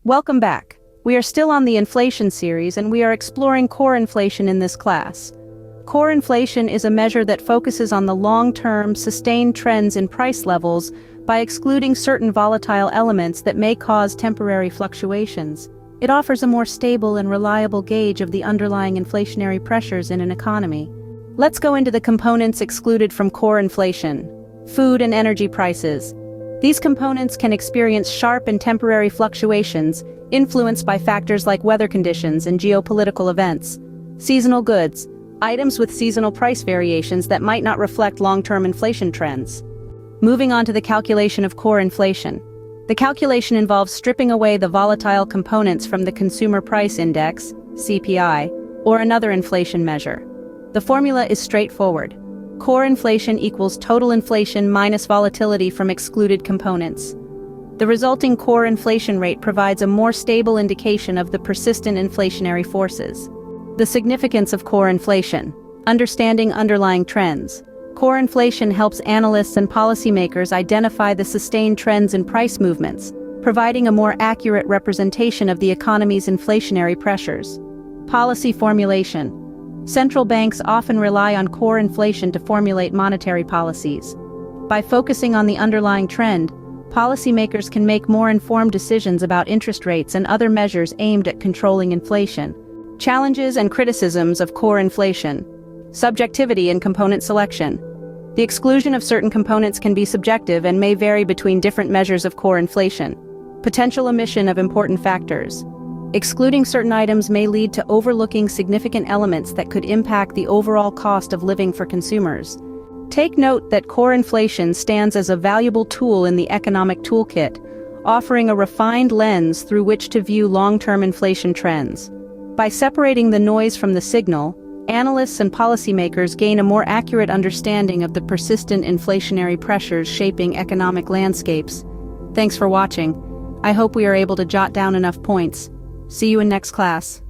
Welcome back. We are still on the inflation series and we are exploring core inflation in this class. Core inflation is a measure that focuses on the long-term, sustained trends in price levels by excluding certain volatile elements that may cause temporary fluctuations. It offers a more stable and reliable gauge of the underlying inflationary pressures in an economy. Let's go into the components excluded from core inflation. Food and energy prices. These components can experience sharp and temporary fluctuations, influenced by factors like weather conditions and geopolitical events. Seasonal goods. Items with seasonal price variations that might not reflect long-term inflation trends. Moving on to the calculation of core inflation. The calculation involves stripping away the volatile components from the Consumer Price Index, CPI, or another inflation measure. The formula is straightforward. Core inflation equals total inflation minus volatility from excluded components. The resulting core inflation rate provides a more stable indication of the persistent inflationary forces. The significance of core inflation. Understanding underlying trends. Core inflation helps analysts and policymakers identify the sustained trends in price movements, providing a more accurate representation of the economy's inflationary pressures. Policy formulation. Central banks often rely on core inflation to formulate monetary policies. By focusing on the underlying trend, policymakers can make more informed decisions about interest rates and other measures aimed at controlling inflation. Challenges and criticisms of core inflation. Subjectivity in component selection. The exclusion of certain components can be subjective and may vary between different measures of core inflation. Potential omission of important factors. Excluding certain items may lead to overlooking significant elements that could impact the overall cost of living for consumers. Take note that core inflation stands as a valuable tool in the economic toolkit, offering a refined lens through which to view long-term inflation trends. By separating the noise from the signal, analysts and policymakers gain a more accurate understanding of the persistent inflationary pressures shaping economic landscapes. Thanks for watching. I hope we are able to jot down enough points. See you in next class.